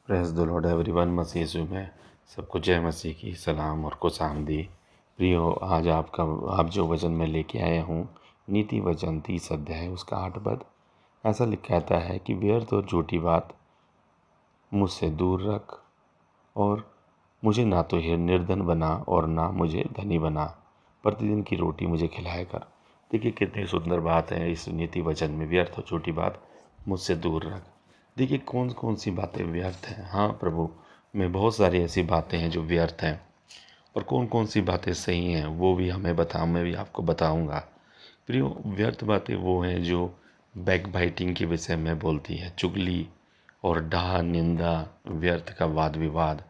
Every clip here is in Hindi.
Praise the Lord everyone. मसीह यीशु में सबको जय मसीह की सलाम और खुश आमदीद। प्रियो, आज आप जो वचन में लेके आया हूँ, नीति वचन 30 अध्याय उसका 8 पद ऐसा कहता है कि व्यर्थ और झूठी बात मुझसे दूर रख और मुझे ना तो निर्धन बना और ना मुझे धनी बना, प्रतिदिन की रोटी मुझे खिलाया कर। देखिए कितनी सुंदर बात है इस नीति वचन में, व्यर्थ और झूठी बात मुझसे दूर रख। देखिए कौन कौन सी बातें व्यर्थ हैं। हाँ प्रभु, में बहुत सारी ऐसी बातें हैं जो व्यर्थ हैं, और कौन कौन सी बातें सही हैं वो भी मैं भी आपको बताऊंगा। प्रियो, व्यर्थ बातें वो हैं जो बैक बाइटिंग के विषय में बोलती है, चुगली और डाह निंदा, व्यर्थ का वाद विवाद,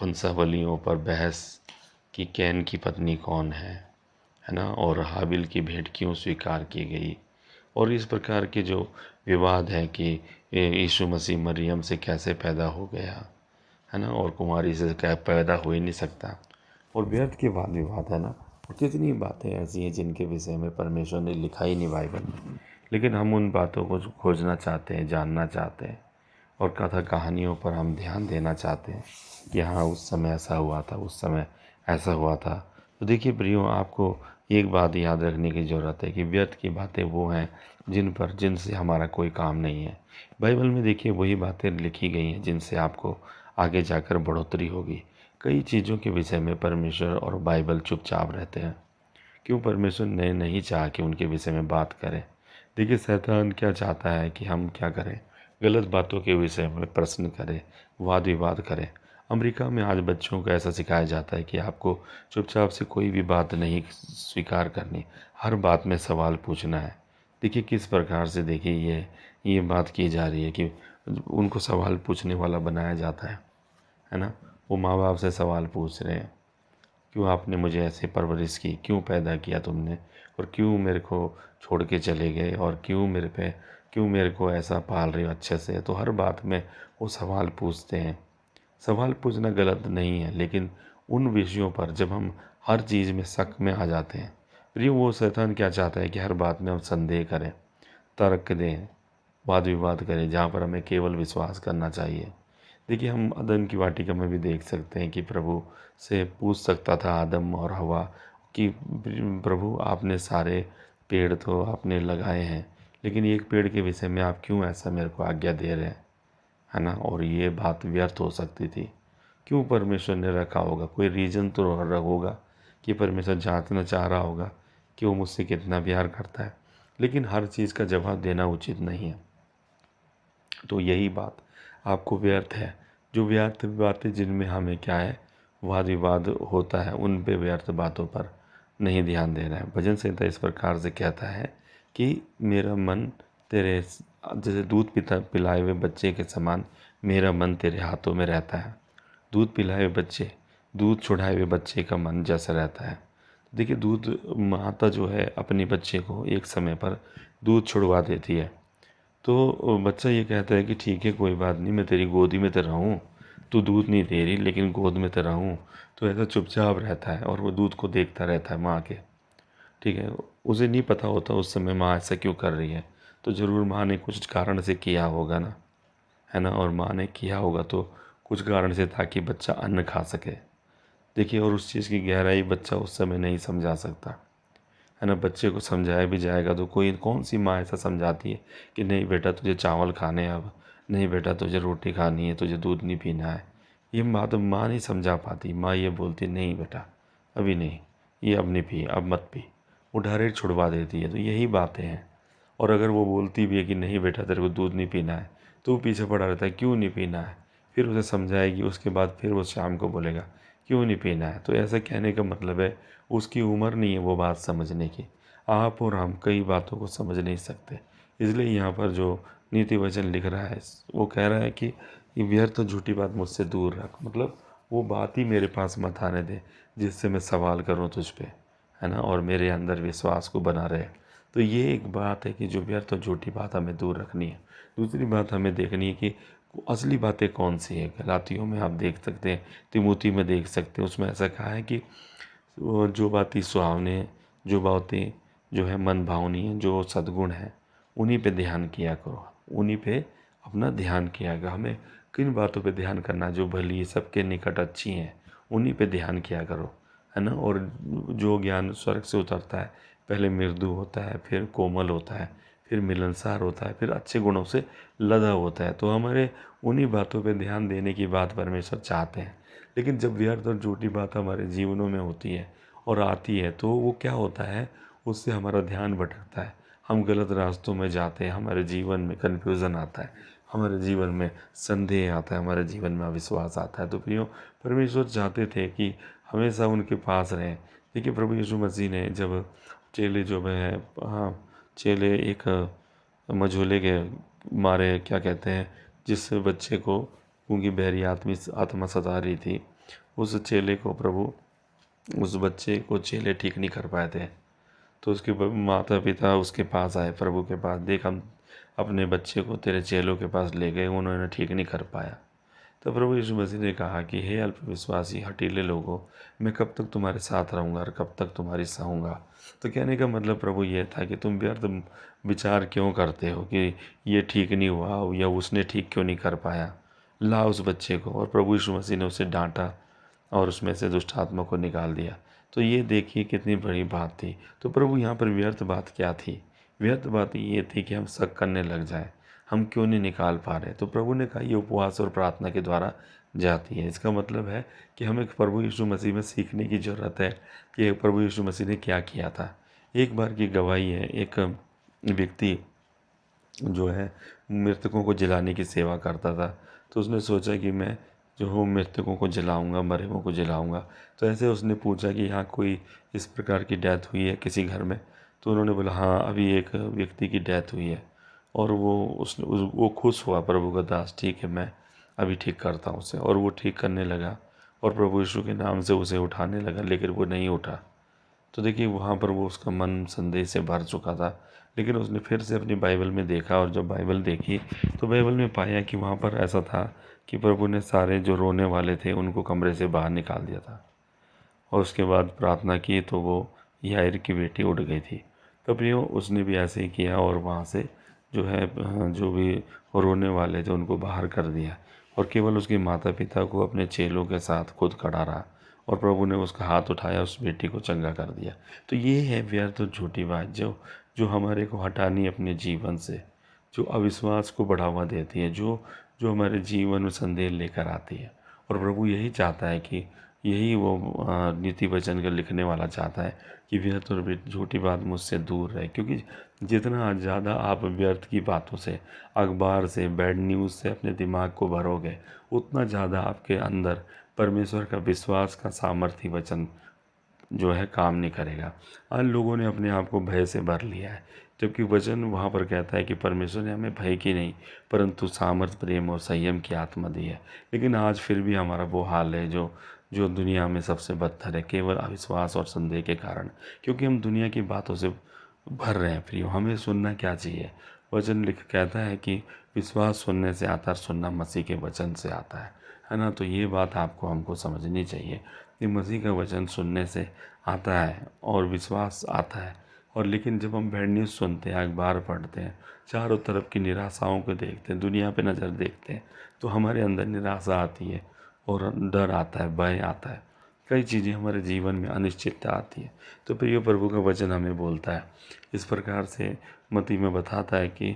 वंशावलियों पर बहस कि कैन की पत्नी कौन है ना, और हाबिल की भेंट क्यों स्वीकार की गई, और इस प्रकार के जो विवाद है कि यीशु मसीह मरियम से कैसे पैदा हो गया, है ना, और कुमारी से क्या पैदा हो ही नहीं सकता, और व्यर्थ के वाद विवाद है ना। और कितनी बातें ऐसी हैं जिनके विषय में परमेश्वर ने लिखा ही नहीं बाइबल में, लेकिन हम उन बातों को खोजना चाहते हैं, जानना चाहते हैं, और कथा कहानियों पर हम ध्यान देना चाहते हैं कि हाँ उस समय ऐसा हुआ था, उस समय ऐसा हुआ था। तो देखिए प्रियो, आपको एक बात याद रखने की ज़रूरत है कि व्यर्थ की बातें वो हैं जिनसे हमारा कोई काम नहीं है। बाइबल में देखिए वही बातें लिखी गई हैं जिनसे आपको आगे जाकर बढ़ोतरी होगी। कई चीज़ों के विषय में परमेश्वर और बाइबल चुपचाप रहते हैं। क्यों? परमेश्वर ने नहीं चाहा कि उनके विषय में बात करें। देखिए शैतान क्या चाहता है कि हम क्या करें, गलत बातों के विषय में प्रश्न करें, वाद विवाद करें। अमेरिका में आज बच्चों को ऐसा सिखाया जाता है कि आपको चुपचाप से कोई भी बात नहीं स्वीकार करनी, हर बात में सवाल पूछना है। देखिए किस प्रकार से, देखिए ये बात की जा रही है कि उनको सवाल पूछने वाला बनाया जाता है ना। वो माँ बाप से सवाल पूछ रहे हैं, क्यों आपने मुझे ऐसे परवरिश की, क्यों पैदा किया तुमने, और क्यों मेरे को छोड़ के चले गए, और क्यों मेरे को ऐसा पाल रहे हो अच्छे से। तो हर बात में वो सवाल पूछते हैं। सवाल पूछना गलत नहीं है, लेकिन उन विषयों पर जब हम हर चीज़ में शक में आ जाते हैं, फिर वो शैतान क्या चाहता है कि हर बात में हम संदेह करें, तर्क दें, वाद विवाद करें, जहाँ पर हमें केवल विश्वास करना चाहिए। देखिए हम अदन की वाटिका में भी देख सकते हैं कि प्रभु से पूछ सकता था आदम और हवा कि प्रभु आपने सारे पेड़ तो आपने लगाए हैं, लेकिन एक पेड़ के विषय में आप क्यों ऐसा मेरे को आज्ञा दे रहे हैं, है ना। और ये बात व्यर्थ हो सकती थी। क्यों परमेश्वर ने रखा होगा, कोई रीज़न तो होगा कि परमेश्वर जांचना चाह रहा होगा कि वो मुझसे कितना प्यार करता है, लेकिन हर चीज़ का जवाब देना उचित नहीं है। तो यही बात आपको व्यर्थ है, जो व्यर्थ बातें जिनमें हमें क्या है, वाद विवाद होता है, उन पे व्यर्थ बातों पर नहीं ध्यान दे रहा है। भजन संहिता इस प्रकार से कहता है कि मेरा मन तेरे, जैसे दूध पिलाए हुए बच्चे के समान मेरा मन तेरे हाथों में रहता है। दूध पिलाए हुए बच्चे, दूध छुड़ाए हुए बच्चे का मन जैसा रहता है। देखिए दूध, माता जो है अपने बच्चे को एक समय पर दूध छुड़वा देती है, तो बच्चा ये कहता है कि ठीक है कोई बात नहीं, मैं तेरी गोदी में तो रहूँ, तू दूध नहीं दे रही लेकिन गोद में तो रहूँ। तो ऐसा चुपचाप रहता है और वो दूध को देखता रहता है माँ के। ठीक है, उसे नहीं पता होता उस समय माँ ऐसा क्यों कर रही है, तो ज़रूर माँ ने कुछ कारण से किया होगा ना, है ना। और माँ ने किया होगा तो कुछ कारण से, ताकि बच्चा अन्न खा सके। देखिए, और उस चीज़ की गहराई बच्चा उस समय नहीं समझा सकता, है ना। बच्चे को समझाया भी जाएगा तो कोई कौन सी माँ ऐसा समझाती है कि नहीं बेटा तुझे चावल खाने हैं, अब नहीं बेटा तुझे रोटी खानी है, तुझे दूध नहीं पीना है। ये बात माँ नहीं समझा पाती। माँ ये बोलती नहीं बेटा अभी नहीं, ये अब नहीं पी, अब मत पी, वो डायरेक्ट छुड़वा देती है। तो यही बातें हैं। और अगर वो बोलती भी है कि नहीं बेटा तेरे को दूध नहीं पीना है, तो वो पीछे पड़ा रहता है, क्यों नहीं पीना है। फिर उसे समझाएगी, उसके बाद फिर वो शाम को बोलेगा क्यों नहीं पीना है। तो ऐसा कहने का मतलब है उसकी उम्र नहीं है वो बात समझने की। आप और हम कई बातों को समझ नहीं सकते। इसलिए यहाँ पर जो नीति वचन लिख रहा है वो कह रहा है कि ये व्यर्थ और झूठी बात मुझसे दूर रख, मतलब वो बात ही मेरे पास मत आने दे जिससे मैं सवाल करूँ तुझ पे, है ना, और मेरे अंदर विश्वास को बना रहे। तो ये एक बात है कि जो व्यर्थ और झूठी बात हमें दूर रखनी है। दूसरी बात हमें देखनी है कि असली बातें कौन सी है। गलातियों में आप देख सकते हैं, तिमोती में देख सकते हैं, उसमें ऐसा कहा है कि जो बातें सुहावने हैं, जो बातें जो है मन भावनी है, जो सद्गुण है, उन्हीं पे ध्यान किया करो, उन्हीं पे अपना ध्यान किया करो। हमें किन बातों पे ध्यान करना जो भली सबके निकट अच्छी हैं, उन्हीं पे ध्यान किया करो, है ना। और जो ज्ञान स्वर्ग से उतरता है, पहले मृदु होता है, फिर कोमल होता है, फिर मिलनसार होता है, फिर अच्छे गुणों से लदा होता है। तो हमारे उन्हीं बातों पे ध्यान देने की बात परमेश्वर चाहते हैं। लेकिन जब व्यर्थ और झूठी बात हमारे जीवनों में होती है और आती है, तो वो क्या होता है, उससे हमारा ध्यान भटकता है, हम गलत रास्तों में जाते हैं, हमारे जीवन में कन्फ्यूज़न आता है, हमारे जीवन में संदेह आता है, हमारे जीवन में अविश्वास आता है। तो प्रियो, परमेश्वर चाहते थे कि हमेशा उनके पास रहें। देखिए, प्रभु यीशु मसीह ने जब चेले जो है, हाँ, चेले एक मझोले के मारे, क्या कहते हैं, जिस बच्चे को गूंगी बहरी आत्मा सता रही थी, उस चेले को प्रभु, उस बच्चे को चेले ठीक नहीं कर पाए थे। तो उसके माता पिता उसके पास आए, प्रभु के पास, देख हम अपने बच्चे को तेरे चेलों के पास ले गए, उन्होंने ठीक नहीं कर पाया। तो प्रभु यीशु मसीह ने कहा कि हे अल्पविश्वासी हठीले लोगों, मैं कब तक तुम्हारे साथ रहूँगा और कब तक तुम्हारी सहूँगा। तो कहने का मतलब प्रभु ये था कि तुम व्यर्थ विचार क्यों करते हो कि ये ठीक नहीं हुआ या उसने ठीक क्यों नहीं कर पाया, ला उस बच्चे को। और प्रभु यीशु मसीह ने उसे डांटा और उसमें से दुष्ट आत्मा को निकाल दिया। तो ये देखिए कितनी बड़ी बात थी। तो प्रभु यहाँ पर व्यर्थ बात क्या थी? व्यर्थ बात ये थी कि हम शक करने लग जाएं, हम क्यों नहीं निकाल पा रहे। तो प्रभु ने कहा ये उपवास और प्रार्थना के द्वारा जाती है। इसका मतलब है कि हमें प्रभु यीशु मसीह में सीखने की ज़रूरत है कि प्रभु यीशु मसीह ने क्या किया था। एक बार की गवाही है, एक व्यक्ति जो है मृतकों को जलाने की सेवा करता था। तो उसने सोचा कि मैं जो हूँ मृतकों को जलाऊंगा, मरे हुओं को जलाऊंगा। तो ऐसे उसने पूछा कि यहाँ कोई इस प्रकार की डेथ हुई है किसी घर में। तो उन्होंने बोला हाँ, अभी एक व्यक्ति की डेथ हुई है। और वो खुश हुआ, प्रभु का दास, ठीक है मैं अभी ठीक करता हूँ उसे। और वो ठीक करने लगा और प्रभु यीशु के नाम से उसे उठाने लगा, लेकिन वो नहीं उठा। तो देखिए वहाँ पर वो उसका मन संदेह से भर चुका था। लेकिन उसने फिर से अपनी बाइबल में देखा, और जब बाइबल देखी तो बाइबल में पाया कि वहाँ पर ऐसा था कि प्रभु ने सारे जो रोने वाले थे उनको कमरे से बाहर निकाल दिया था। और उसके बाद प्रार्थना की तो वो याईर की बेटी उठ गई थी। तो प्रियो, उसने भी ऐसे ही किया और वहाँ से जो है जो भी रोने वाले थे उनको बाहर कर दिया, और केवल उसके माता पिता को अपने चेलों के साथ खुद खड़ा रहा। और प्रभु ने उसका हाथ उठाया, उस बेटी को चंगा कर दिया। तो ये है व्यर्थ और झूठी बात जो जो हमारे को हटानी अपने जीवन से, जो अविश्वास को बढ़ावा देती है, जो जो हमारे जीवन में संदेह लेकर आती है। और प्रभु यही चाहता है कि यही वो नीति वचन का लिखने वाला चाहता है कि व्यर्थ और झूठी बात मुझसे दूर रहे। क्योंकि जितना ज़्यादा आप व्यर्थ की बातों से, अखबार से, बैड न्यूज़ से अपने दिमाग को भरोगे, उतना ज़्यादा आपके अंदर परमेश्वर का विश्वास का सामर्थ्य वचन जो है काम नहीं करेगा। आज लोगों ने अपने आप को भय से भर लिया है, जबकि वचन वहाँ पर कहता है कि परमेश्वर ने हमें भय की नहीं परंतु सामर्थ, प्रेम और संयम की आत्मा दी है। लेकिन आज फिर भी हमारा वो हाल है जो जो दुनिया में सबसे बदतर है, केवल अविश्वास और संदेह के कारण। क्योंकि हम दुनिया की बातों से भर रहे हैं। प्रियो, हमें सुनना क्या चाहिए? वचन लिख कहता है कि विश्वास सुनने से आता है, सुनना मसीह के वचन से आता है ना। तो ये बात आपको हमको समझनी चाहिए कि मसीह का वचन सुनने से आता है और विश्वास आता है। और लेकिन जब हम बैड न्यूज़ सुनते हैं, अखबार पढ़ते हैं, चारों तरफ की निराशाओं को देखते हैं, दुनिया पे नज़र देखते हैं, तो हमारे अंदर निराशा आती है और डर आता है, भय आता है, कई चीज़ें हमारे जीवन में अनिश्चितता आती है। तो प्रिय, प्रभु का वचन हमें बोलता है इस प्रकार से, मत्ती में बताता है कि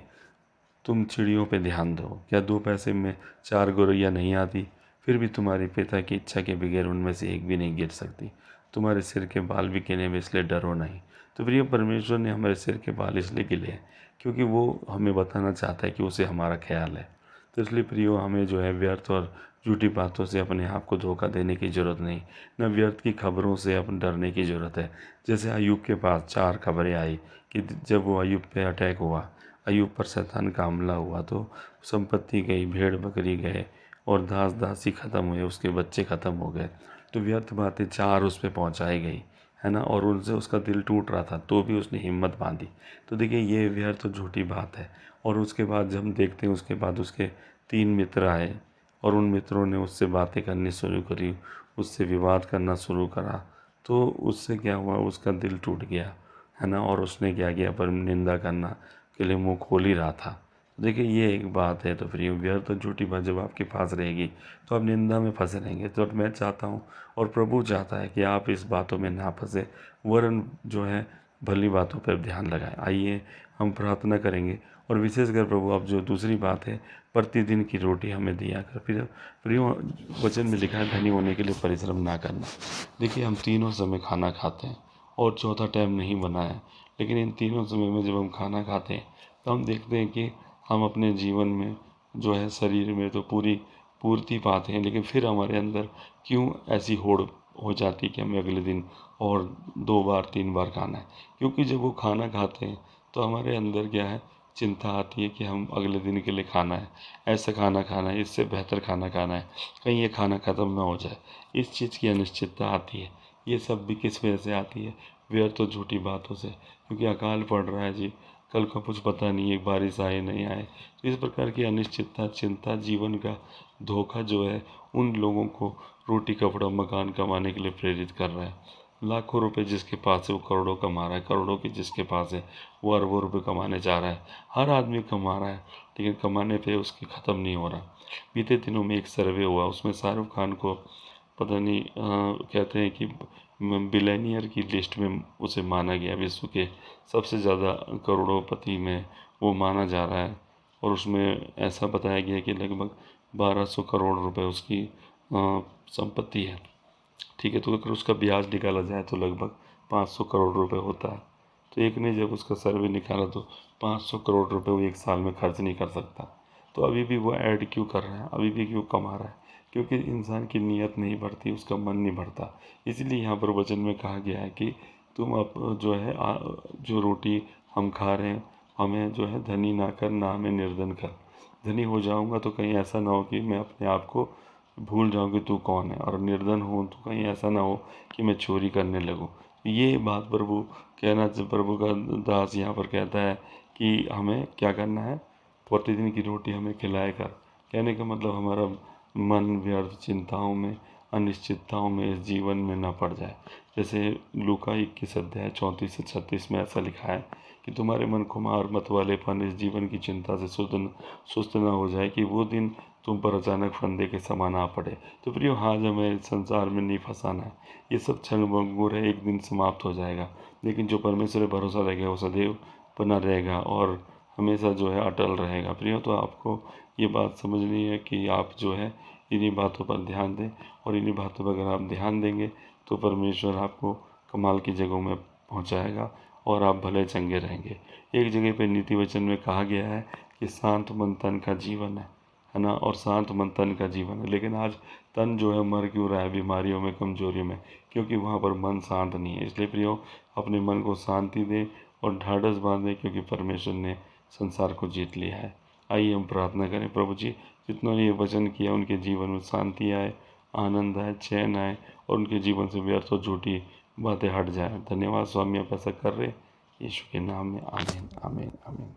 तुम चिड़ियों पे ध्यान दो, क्या 2 पैसे में 4 गौरैया नहीं आती? फिर भी तुम्हारे पिता की इच्छा के बगैर उनमें से एक भी नहीं गिर सकती। तुम्हारे सिर के बाल भी गिने हुए, इसलिए डरो नहीं। तो प्रिय, परमेश्वर ने हमारे सिर के बाल इसलिए गिले हैं क्योंकि वो हमें बताना चाहता है कि उसे हमारा ख्याल है। तो इसलिए प्रियो, हमें जो है व्यर्थ और झूठी बातों से अपने आप को धोखा देने की ज़रूरत नहीं, न व्यर्थ की खबरों से अपन डरने की ज़रूरत है। जैसे अय्यूब के पास 4 खबरें आई कि जब वो अय्यूब पे अटैक हुआ, अय्यूब पर शैतान का हमला हुआ, तो संपत्ति गई, भेड़ बकरी गए और दास दासी ख़त्म हुए, उसके बच्चे ख़त्म हो गए। तो व्यर्थ बातें 4 उस पर पहुँचाई गई, है ना। और उनसे उसका दिल टूट रहा था, तो भी उसने हिम्मत बांधी। तो देखिए, ये व्यर्थ और झूठी बात है। और उसके बाद जब हम देखते हैं, उसके बाद उसके 3 मित्र आए और उन मित्रों ने उससे बातें करनी शुरू करी, उससे विवाद करना शुरू करा। तो उससे क्या हुआ, उसका दिल टूट गया, है ना। और उसने क्या किया, पर निंदा करना के लिए मुंह खोल ही रहा था। देखिए ये एक बात है। तो फिर व्यर्थ और झूठी बात जब आपके पास रहेगी तो आप निंदा में फंसे रहेंगे। तो मैं चाहता हूँ और प्रभु चाहता है कि आप इस बातों में ना फंसे, वरन जो है भली बातों पर ध्यान लगाएं। आइए हम प्रार्थना करेंगे। और विशेषकर प्रभु अब जो दूसरी बात है, प्रतिदिन की रोटी हमें दिया कर। फिर प्रियो वचन में लिखा है धनी होने के लिए परिश्रम ना करना। देखिए हम तीनों समय खाना खाते हैं और चौथा टाइम नहीं बना है, लेकिन इन तीनों समय में जब हम खाना खाते हैं तो हम देखते हैं कि हम अपने जीवन में जो है शरीर में तो पूरी पूर्ति पाते हैं, लेकिन फिर हमारे अंदर क्यों ऐसी होड़ हो जाती है कि हमें अगले दिन और 2 बार 3 बार खाना है। क्योंकि जब वो खाना खाते हैं तो हमारे अंदर क्या है, चिंता आती है कि हम अगले दिन के लिए खाना है, ऐसा खाना खाना है, इससे बेहतर खाना खाना है, कहीं ये खाना ख़त्म ना हो जाए। इस चीज़ की अनिश्चितता आती है। ये सब भी किस वजह से आती है? व्यर्थ और झूठी बातों से। क्योंकि अकाल पड़ रहा है जी, कल का कुछ पता नहीं है, बारिश आए नहीं आए। तो इस प्रकार की अनिश्चितता, चिंता, जीवन का धोखा जो है उन लोगों को रोटी कपड़ा मकान कमाने के लिए प्रेरित कर रहा है। लाखों रुपए जिसके पास है वो करोड़ों कमा रहा है, करोड़ों की जिसके पास है वो अरबों रुपए कमाने जा रहा है। हर आदमी कमा रहा है, लेकिन कमाने पे उसकी ख़त्म नहीं हो रहा। बीते दिनों में एक सर्वे हुआ, उसमें शाहरुख खान को पता नहीं कहते हैं कि बिलियनियर की लिस्ट में उसे माना गया, विश्व के सबसे ज़्यादा करोड़ों में वो माना जा रहा है। और उसमें ऐसा बताया गया कि लगभग 1200 करोड़ रुपए उसकी संपत्ति है। ठीक है, तो अगर उसका ब्याज निकाला जाए तो लगभग 500 करोड़ रुपए होता है। तो एक ने जब उसका सर्वे निकाला तो 500 करोड़ रुपए वो एक साल में खर्च नहीं कर सकता। तो अभी भी वो ऐड क्यों कर रहा है, अभी भी क्यों कमा रहा है? क्योंकि इंसान की नीयत नहीं बढ़ती, उसका मन नहीं बढ़ता। इसलिए यहाँ पर वचन में कहा गया है कि तुम अब जो है जो रोटी हम खा रहे हैं, हमें जो है धनी ना कर, ना हमें निर्धन कर। धनी हो जाऊंगा तो कहीं ऐसा ना हो कि मैं अपने आप को भूल जाऊं कि तू कौन है, और निर्धन हूँ तो कहीं ऐसा ना हो कि मैं चोरी करने लगूं। ये बात प्रभु प्रभु का दास यहाँ पर कहता है कि हमें क्या करना है, प्रतिदिन की रोटी हमें खिलाए कर। कहने का मतलब हमारा मन व्यर्थ चिंताओं में, अनिश्चितताओं में, इस जीवन में ना पड़ जाए। जैसे लूका 21 अध्याय 34 से 36 में ऐसा लिखा है कि तुम्हारे मन खुमार मत वालेपन इस जीवन की चिंता से सुस्त न हो जाए कि वो दिन तुम पर अचानक फंदे के समान आ पड़े। तो प्रियो, हाँ, हमें संसार में नहीं फंसाना है। ये सब क्षण भंगुर है, एक दिन समाप्त हो जाएगा। लेकिन जो परमेश्वर पर भरोसा रखेगा वो सदैव बना रहेगा और हमेशा जो है अटल रहेगा। प्रियो, तो आपको ये बात समझनी है कि आप जो है इन्हीं बातों पर ध्यान दें, और इन्हीं बातों पर अगर आप ध्यान देंगे तो परमेश्वर आपको कमाल की जगहों में पहुंचाएगा और आप भले चंगे रहेंगे। एक जगह पे नीति वचन में कहा गया है कि शांत मन तन का जीवन है ना, और शांत मन तन का जीवन है। लेकिन आज तन जो है मर क्यों रहा है बीमारियों में, कमजोरियों में? क्योंकि वहाँ पर मन शांत नहीं है। इसलिए प्रियो, अपने मन को शांति दें और ढाढ़स बांधें, क्योंकि परमेश्वर ने संसार को जीत लिया है। आइए हम प्रार्थना करें। प्रभु जी, जितनों ने ये वचन किया उनके जीवन में शांति आए, आनंद आए, चैन आए, और उनके जीवन से व्यर्थ और झूठी बातें हट जाए। धन्यवाद स्वामी, आप ऐसा कर रहे। यीशु के नाम में आमीन, आमीन, आमीन।